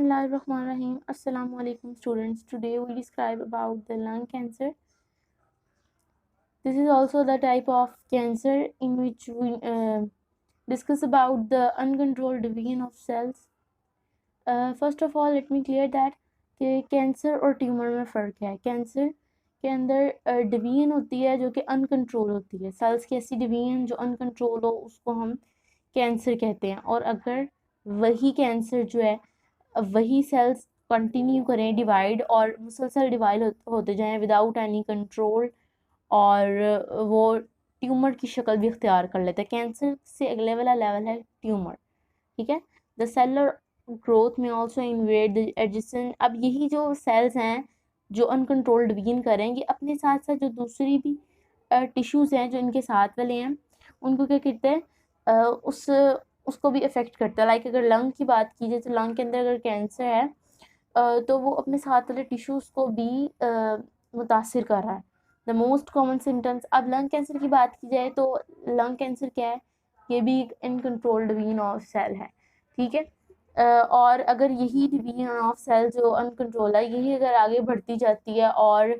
Bismillahirrahmanirrahim. Assalamu alaikum students. Today we describe about the lung cancer. This is also the type of cancer in which we discuss about the uncontrolled division of cells. First of all, let me clear that कि cancer और tumour में फ़र्क है. Cancer के अंदर division होती है जो कि अनकंट्रोल होती है. सेल्स की ऐसी डिवीजन जो अनकंट्रोल हो उसको हम कैंसर कहते हैं. और अगर वही कैंसर जो है वही सेल्स कंटिन्यू करें डिवाइड और मुसलसल डिवाइड होते जाएं विदाउट एनी कंट्रोल और वो ट्यूमर की शक्ल भी इख्तियार कर लेते हैं. कैंसर से अगले वाला लेवल है ट्यूमर. ठीक है. द सेलर ग्रोथ में ऑल्सो इन्वेड द एडजेसेंट. अब यही जो सेल्स हैं जो अनकंट्रोल्ड डिवीजन करेंगे अपने साथ साथ जो दूसरी भी टिश्यूज़ हैं जो इनके साथ वाले हैं उनको क्या कहते हैं उसको भी अफेक्ट करता है. लाइक अगर लंग की बात की जाए तो लंग के अंदर अगर कैंसर है तो वो अपने साथ वाले टिश्यूज़ को भी मुतासिर कर रहा है. The most common symptoms. अब लंग कैंसर की बात की जाए तो लंग कैंसर क्या है, ये भी एक इनकंट्रोल्ड डिवीजन ऑफ सेल है. ठीक है. और अगर यही डिवीजन ऑफ सेल जो अनकंट्रोल है यही अगर आगे बढ़ती जाती है और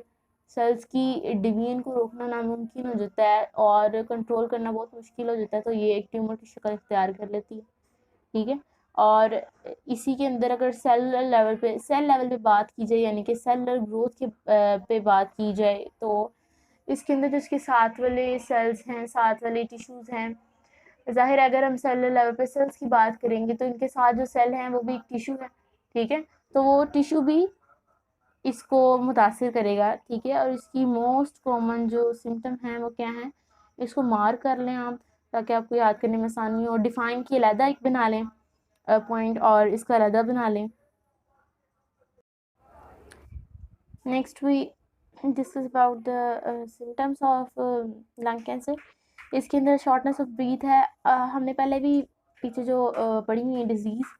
सेल्स की डिवीजन को रोकना नामुमकिन हो जाता है और कंट्रोल करना बहुत मुश्किल हो जाता है तो ये एक ट्यूमर की शक्ल इख्तियार कर लेती है. ठीक है. और इसी के अंदर अगर सेल लेवल पे बात की जाए यानी कि सेलुलर ग्रोथ के पे बात की जाए तो इसके अंदर जो इसके साथ वाले सेल्स हैं, साथ वाले टिश्यूज़ हैं, ज़ाहिर है अगर हम सेलुलर लेवल पे सेल्स की बात करेंगे तो इनके साथ जो सेल हैं वो भी एक टिश्यू है. ठीक है. तो वो टिश्यू भी इसको मुतासिर करेगा. ठीक है. और इसकी मोस्ट कॉमन जो सिम्टम हैं वो क्या हैं, इसको मार्क कर लें आप ताकि आपको याद करने में आसानी हो. डिफ़ाइन की अलहदा एक बना लें पॉइंट और इसका अलहदा बना लें. Next we discuss about the symptoms of lung cancer. इसके अंदर शॉर्टनेस ऑफ ब्रीथ है. हमने पहले भी पीछे जो पढ़ी हुई है डिजीज़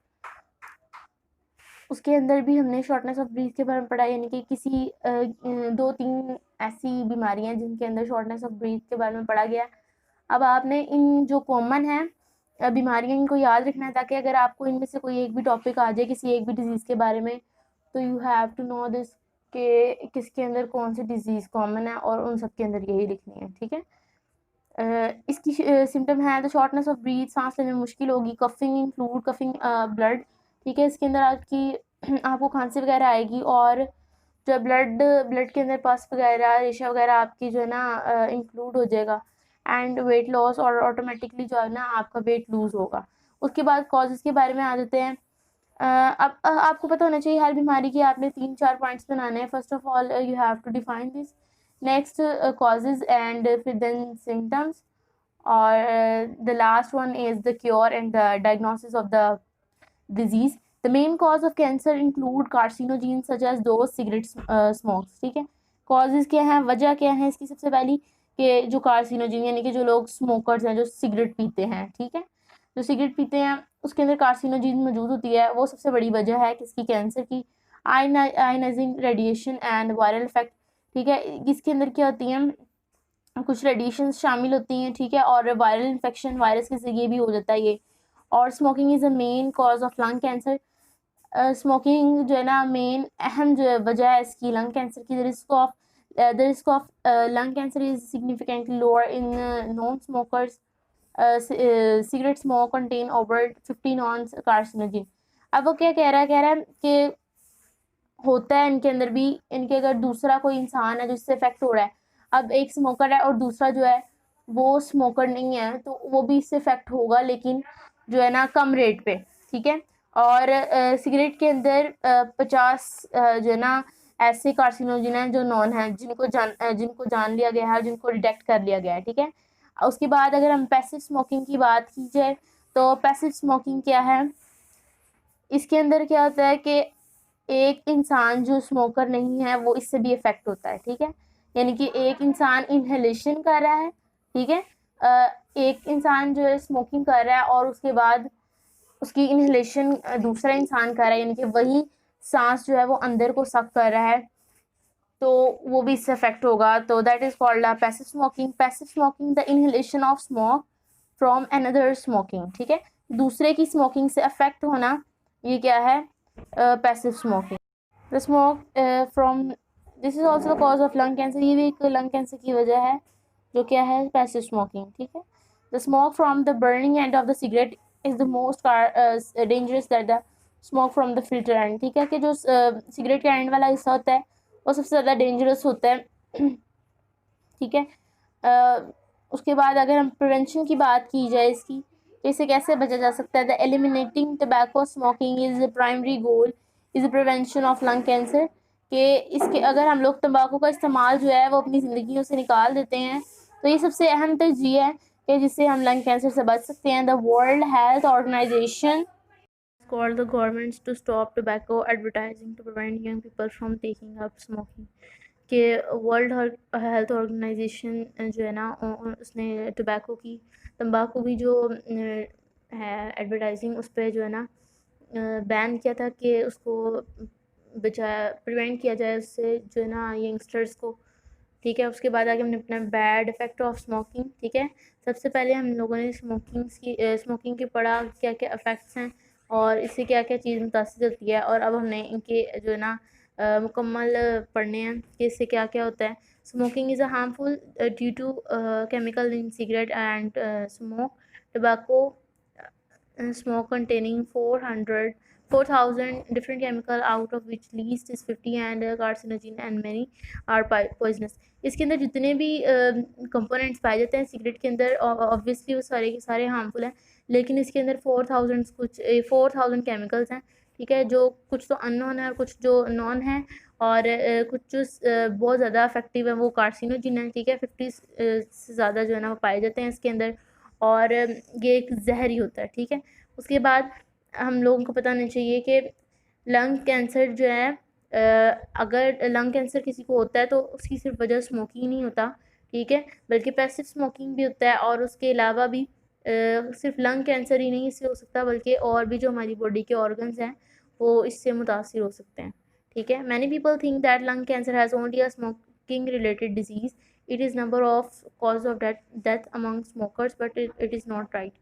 उसके अंदर भी हमने शॉर्टनेस ऑफ ब्रीथ के बारे में पढ़ा. यानी कि किसी 2-3 ऐसी बीमारियां जिनके अंदर शॉर्टनेस ऑफ ब्रीथ के बारे में पढ़ा गया. अब आपने इन जो कॉमन हैं बीमारियां इनको याद रखना है ताकि अगर आपको इनमें से कोई एक भी टॉपिक आ जाए किसी एक भी डिजीज़ के बारे में तो you have to know this कि किसके अंदर कौन सी डिजीज़ कॉमन है और उन सब के अंदर यही लिखनी है. ठीक है. इसकी सिम्टम है द शॉर्टनेस ऑफ ब्रीथ, सांस लेने में मुश्किल होगी, coughing in fluid, coughing blood. ठीक है. इसके अंदर आपको खांसी वगैरह आएगी और जो ब्लड के अंदर पस वगैरह रेशा वगैरह आपकी जो है ना इंक्लूड हो जाएगा. एंड वेट लॉस और ऑटोमेटिकली जो है ना आपका वेट लूज़ होगा. उसके बाद कॉजेज़ के बारे में आ जाते हैं. अब आपको पता होना चाहिए हर बीमारी के आपने 3-4 पॉइंट्स बनाने हैं. First of all you have to define this. Next causes and फिर देन सिम्टम्स और the last one is the cure and the diagnosis of the disease. The main cause of cancer include carcinogens such as those cigarette smokes. ठीक है. causes क्या हैं, वजह क्या है इसकी. सबसे पहली कि जो कार्सिनोजिन यानी कि जो लोग स्मोकर्स हैं जो सिगरेट पीते हैं. ठीक है. जो सिगरेट पीते हैं उसके अंदर कार्सिनोजिन मौजूद होती है. वो सबसे बड़ी वजह है किसकी, कैंसर की. Ionising radiation and viral effect. ठीक है. इसके अंदर क्या होती हैं, कुछ रेडिएशंस शामिल होती हैं. ठीक है. और वायरल इन्फेक्शन वायरस के ज़रिए भी हो जाता है ये. और smoking is a main cause of lung cancer. Smoking जो है ना मेन अहम जो वजह है इसकी लंग कैंसर की. The risk of lung cancer is significantly lower in non smokers. Cigarette smoke contain over 50 non carcinogen. अब वो क्या कह रहा है कि होता है इनके अंदर भी, इनके अगर दूसरा कोई इंसान है जिससे इफेक्ट हो रहा है, अब एक स्मोकर है और दूसरा जो है वो स्मोकर नहीं है तो वो भी इससे इफेक्ट होगा लेकिन जो है ना कम रेट पे. ठीक है. और सिगरेट के अंदर 50 जो है ना ऐसे कार्सिनोजन हैं जो नॉन है जिनको जान लिया गया है, जिनको डिटेक्ट कर लिया गया है. ठीक है. उसके बाद अगर हम पैसिव स्मोकिंग की बात की जाए तो पैसिव स्मोकिंग क्या है, इसके अंदर क्या होता है कि एक इंसान जो स्मोकर नहीं है वो इससे भी इफेक्ट होता है. ठीक है. यानी कि एक इंसान इनहेलेशन कर रहा है. ठीक है. एक इंसान जो है स्मोकिंग कर रहा है और उसके बाद उसकी इनहेलेशन दूसरा इंसान कर रहा है यानी कि वही सांस जो है वो अंदर को सक कर रहा है तो वो भी इससे इफेक्ट होगा. तो that is called passive smoking. Passive smoking the inhalation of smoke from another smoking. ठीक है. दूसरे की स्मोकिंग से अफेक्ट होना ये क्या है, passive smoking. The smoke from this is also the cause of lung cancer, ये भी एक लंग कैंसर की वजह है, जो क्या है, पैसिव स्मोकिंग। ठीक है, the smoke from the burning end of the cigarette is the most dangerous that the smoke from the filter and. ठीक है, कि जो सिगरेट का एंड वाला हिस्सा होता है वो सबसे ज़्यादा डेंजरस होता है। ठीक है, उसके बाद अगर हम प्रिवेंशन की बात की जाए इसकी, तो इसे कैसे बचा जा सकता है। The eliminating tobacco smoking is primary goal is prevention of lung cancer, कि इसके अगर हम लोग तंबाकू का इस्तेमाल जो है वो अपनी ज़िंदगियों से निकाल देते हैं, तो ये सबसे अहम तरजीह है कि जिससे हम लंग कैंसर से बच सकते हैं। The World Health Organization called the governments to stop tobacco advertising to prevent young people from taking up smoking, कि वर्ल्ड हेल्थ ऑर्गेनाइजेशन जो है ना, उसने टोबैको की, तंबाकू की जो है एडवर्टाइजिंग, उस पर जो है ना बैन किया था कि उसको प्रिवेंट किया जाए उससे, जो है ना, यंगस्टर्स को। ठीक है, उसके बाद आगे हमने अपना बैड इफ़ेक्ट ऑफ स्मोकिंग। ठीक है, सबसे पहले हम लोगों ने स्मोकिंग के पढ़ा क्या क्या इफ़ेक्ट्स हैं और इससे क्या क्या चीज़ मुतासिर होती है, और अब हमने इनके जो है ना मुकम्मल पढ़ने हैं कि इससे क्या क्या होता है। Smoking is a harmful due to chemical in cigarette and smoke tobacco smoke containing 4,000 different chemical, out of which least is 50 and carcinogen and many are poisonous। इसके अंदर जितने भी कंपोनेंट्स पाए जाते हैं सिगरेट के अंदर, ऑब्वियसली वो सारे के सारे हार्मफुल हैं, लेकिन इसके अंदर 4,000 केमिकल्स हैं। ठीक है, जो कुछ तो अननोन है और कुछ जो नॉन है, और कुछ जो बहुत ज़्यादा इफेक्टिव है वो कार्सिनोजिन है। ठीक है, 50 से ज़्यादा जो है ना वो पाए जाते हैं इसके अंदर, और ये एक जहर ही होता है। ठीक है, उसके बाद हम लोगों को पता होना चाहिए कि लंग कैंसर जो है, अगर लंग कैंसर किसी को होता है तो उसकी सिर्फ वजह स्मोकिंग नहीं होता। ठीक है, बल्कि पैसिव स्मोकिंग भी होता है, और उसके अलावा भी सिर्फ लंग कैंसर ही नहीं इससे हो सकता, बल्कि और भी जो हमारी बॉडी के ऑर्गन्स हैं वो इससे मुतासिर हो सकते हैं। ठीक है, many people think that lung cancer has only a smoking related disease, it is number of cause of death among smokers, but it is not right।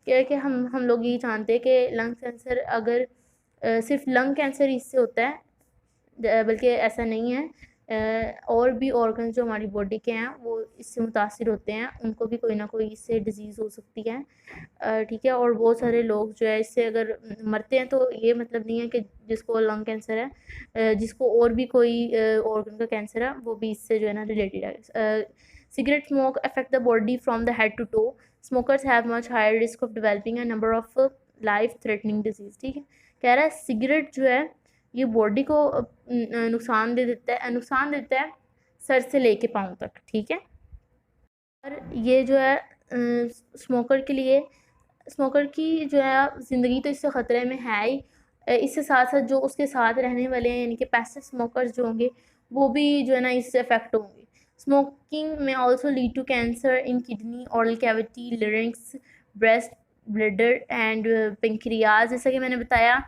क्या है कि हम लोग ये जानते हैं कि लंग कैंसर अगर सिर्फ लंग कैंसर इससे होता है, बल्कि ऐसा नहीं है, और भी ऑर्गन जो हमारी बॉडी के हैं वो इससे मुतासिर होते हैं, उनको भी कोई ना कोई इससे डिजीज़ हो सकती है। ठीक है, और बहुत सारे लोग जो है इससे अगर मरते हैं, तो ये मतलब नहीं है कि जिसको लंग कैंसर है, जिसको और भी कोई ऑर्गन का कैंसर है वो भी इससे जो है ना रिलेटेड है। Cigarette smoke affect the body from the head to toe, smokers have much higher risk of developing a number of life threatening disease. ठीक है, कह रहा है सिगरेट जो है ये बॉडी को नुकसान देता है सर से लेके पाँव तक। ठीक है, और ये जो है स्मोकर के लिए, स्मोकर की जो है ज़िंदगी तो इससे ख़तरे में है ही, इससे साथ साथ जो उसके साथ रहने वाले हैं यानी कि पैसिव स्मोकर्स जो होंगे वो भी जो है ना इससे अफेक्ट होंगे। Smoking may also lead to cancer in kidney, oral cavity, larynx, breast, bladder and pancreas. जैसा कि मैंने बताया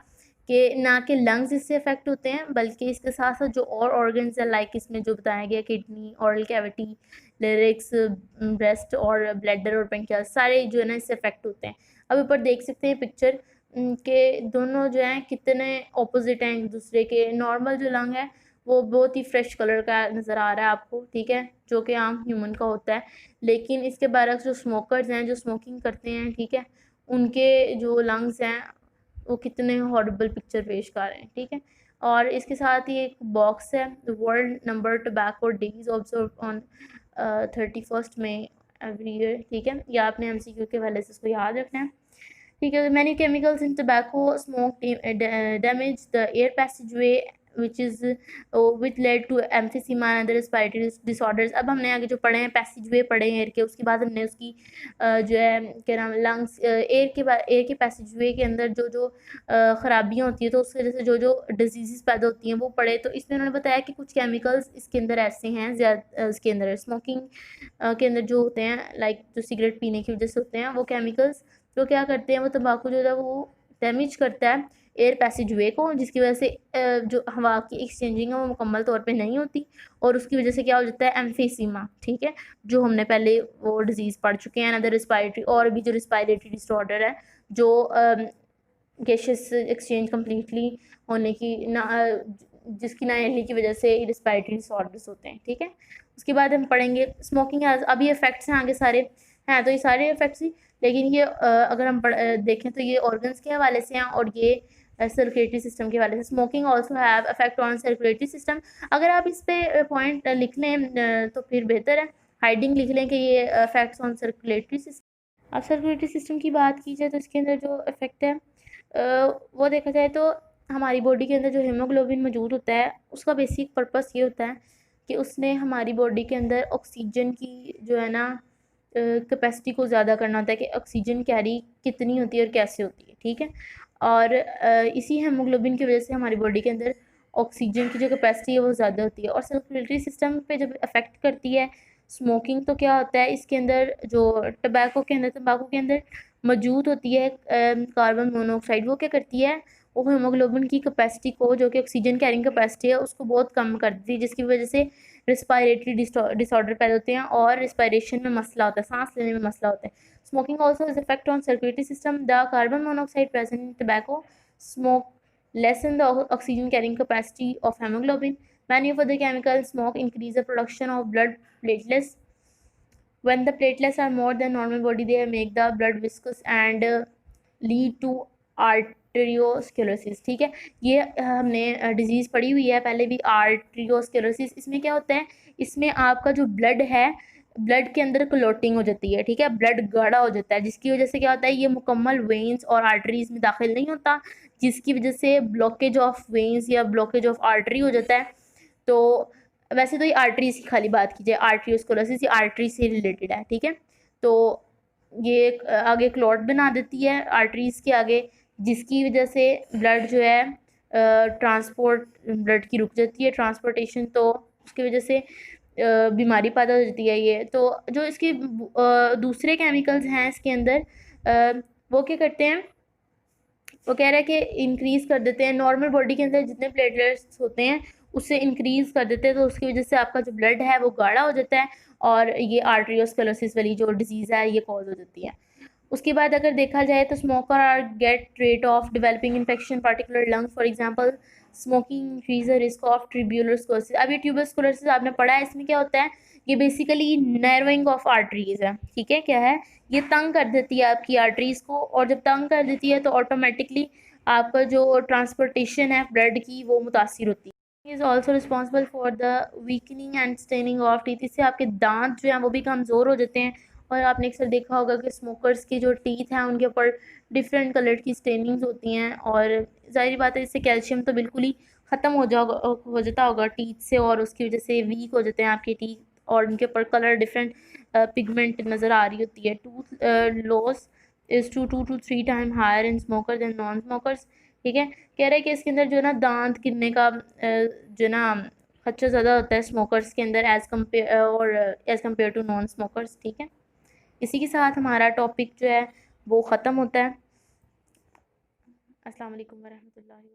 कि ना कि लंग्स इससे अफेक्ट होते हैं, बल्कि इसके साथ साथ जो और ऑर्गन्स हैं, लाइक इसमें जो बताया गया kidney, oral cavity, larynx, breast और ब्लैडर और पेंक्रियाज, सारे जो है ना इससे अफेक्ट होते हैं। अब ऊपर देख सकते हैं पिक्चर के दोनों जो हैं कितने ऑपोजिट हैं एक दूसरे के। नॉर्मल जो लंग है वो बहुत ही फ्रेश कलर का नज़र आ रहा है आपको। ठीक है, जो कि आम ह्यूमन का होता है, लेकिन इसके बरक्स जो स्मोकर्स हैं जो स्मोकिंग करते हैं, ठीक है, उनके जो लंग्स हैं वो कितने हॉरिबल पिक्चर पेश कर रहे हैं। ठीक है, और इसके साथ ही एक बॉक्स है, world number tobacco days observe on 31 May every year. ठीक है, या आपने MCQ के हवाले से इसको याद रखना है। ठीक है, many chemicals in tobacco smoke damage the air passageway which led to emphysema and other respiratory disorders। अब हमने आगे जो पढ़े हैं पैसेजवे पढ़े हैं एयर के, उसके बाद हमने उसकी जो है क्या नाम, लंग्स, एयर के पैसेजवे के अंदर जो जो ख़राबियाँ होती हैं तो उसकी वजह से जो जो डिजीज़ पैदा होती हैं वो पढ़े। तो इसमें उन्होंने बताया कि कुछ केमिकल्स इसके अंदर ऐसे हैं, इसके अंदर स्मोकिंग के अंदर जो होते हैं, लाइक जो सिगरेट पीने की वजह से होते हैं वो केमिकल्स, जो क्या करते हैं वो तंबाकू जो है वो डैमेज करता है एयर पैसेजवे को, जिसकी वजह से जो हवा की एक्सचेंजिंग है वो मुकम्मल तौर पे नहीं होती, और उसकी वजह से क्या हो जाता है, एम्फीसीमा। ठीक है, जो हमने पहले वो डिजीज़ पढ़ चुके हैं। अदर रिस्पायरेटरी, और भी जो रिस्पायरेटरी डिसऑर्डर है जो गैसेस एक्सचेंज कम्प्लीटली होने की ना जिसकी ना होने की वजह से रिस्पायरेटरी डिसऑर्डर्स होते हैं। ठीक है, उसके बाद हम पढ़ेंगे स्मोकिंग अभी इफेक्ट्स हैं आगे सारे हैं, तो ये सारे इफेक्ट्स ही, लेकिन ये अगर हम देखें तो ये ऑर्गन्स के हवाले से हैं और ये सर्कुलेटरी सिस्टम के हवाले से। Smoking also have effect on circulatory system. अगर आप इस पे पॉइंट लिख लें तो फिर बेहतर है, हाइडिंग लिख लें कि ये इफेक्ट्स ऑन सर्कुलेटरी सिस्टम। अब सर्कुलेटरी सिस्टम की बात की जाए तो इसके अंदर जो इफेक्ट है वो देखा जाए तो हमारी बॉडी के अंदर जो हीमोग्लोबिन मौजूद होता है उसका बेसिक पर्पस ये होता है कि उसने हमारी बॉडी के अंदर ऑक्सीजन की जो है ना कैपेसिटी को ज़्यादा करना होता है कि ऑक्सीजन कैरी कितनी होती है और कैसे होती है। ठीक है, और इसी हेमोग्लोबिन की वजह से हमारी बॉडी के अंदर ऑक्सीजन की जो कैपेसिटी है वो ज़्यादा होती है। और सर्कुलेटरी सिस्टम पे जब अफेक्ट करती है स्मोकिंग, तो क्या होता है इसके अंदर जो तंबाकू के अंदर मौजूद होती है कार्बन मोनोऑक्साइड, वो क्या करती है, वो हीमोग्लोबिन की कैपेसिटी को, जो कि ऑक्सीजन कैरिंग कैपेसिटी है, उसको बहुत कम कर देती है, जिसकी वजह से रिस्पायरेटरी डिसऑर्डर पैदा होते हैं और रिस्पायरेशन में मसला होता है, सांस लेने में मसला होता है। Smoking also is effect on circulatory system. The carbon monoxide present in tobacco smoke lessen the oxygen carrying capacity of hemoglobin. Many of other chemicals smoke increase the production of blood platelets. When the platelets are more than normal body, they make the blood viscous and lead to arteriosclerosis. ठीक है, ये हमने disease पढ़ी हुई है पहले भी, arteriosclerosis. इसमें क्या होता है, इसमें आपका जो ब्लड है, ब्लड के अंदर क्लोटिंग हो जाती है। ठीक है, ब्लड गाढ़ा हो जाता है, जिसकी वजह से क्या होता है, ये मुकम्मल वेन्स और आर्टरीज में दाखिल नहीं होता, जिसकी वजह से ब्लॉकेज ऑफ वेन्स या ब्लॉकेज ऑफ आर्टरी हो जाता है। तो वैसे तो ये आर्टरीज की खाली बात की जाए, आर्टरियोस्क्लेरोसिस ये आर्टरी से रिलेटेड है। ठीक है, तो ये आगे क्लॉट बना देती है आर्टरीज के आगे, जिसकी वजह से ब्लड जो है ट्रांसपोर्ट, ब्लड की रुक जाती है ट्रांसपोर्टेशन, तो उसकी वजह से बीमारी पैदा हो जाती है। ये तो जो इसके दूसरे केमिकल्स हैं इसके अंदर, वो क्या करते हैं, वो कह रहा है कि इंक्रीज़ कर देते हैं नॉर्मल बॉडी के अंदर जितने प्लेटलेट्स होते हैं उससे इंक्रीज़ कर देते हैं, तो उसकी वजह से आपका जो ब्लड है वो गाढ़ा हो जाता है और ये आर्टेरियोस्क्लेरोसिस वाली जो डिजीज़ है ये कॉज हो जाती है। उसके बाद अगर देखा जाए तो smoker are get rate of developing infection particular lungs, for example smoking increase the risk of tubular sclerosis. अब ये ट्यूबुलर स्क्लेरोसिस आपने पढ़ा है, इसमें क्या होता है, ये बेसिकली नर्विंग ऑफ आर्टरीज है। ठीक है, क्या है, ये तंग कर देती है आपकी आर्टरीज को, और जब तंग कर देती है तो ऑटोमेटिकली आपका जो ट्रांसपोर्टेशन है ब्लड की वो मुतासिर होती है। Is also responsible for the weakening and staining of teeth. इससे आपके दांत जो हैं वो भी कमज़ोर हो जाते हैं, और आपने अक्सर देखा होगा कि स्मोकर्स के जो टीथ हैं उनके ऊपर डिफरेंट कलर की स्टेनिंग्स होती हैं, और ज़ाहिर बात है इससे कैल्शियम तो बिल्कुल ही ख़त्म हो जाता होगा टीथ से, और उसकी वजह से वीक हो जाते हैं आपके टीथ, और उनके ऊपर कलर डिफरेंट पिगमेंट नज़र आ रही होती है। Tooth loss is 2 to 3 time higher in smoker than non smokers. ठीक है, कह रहे हैं कि इसके अंदर जो ना दांत गिरने का जो ना खर्चा ज़्यादा होता है स्मोकर्स के अंदर as compare to non smokers. ठीक है, इसी के साथ हमारा टॉपिक जो है वो ख़त्म होता है। अस्सलाम वालेकुम वरहमतुल्लाहि।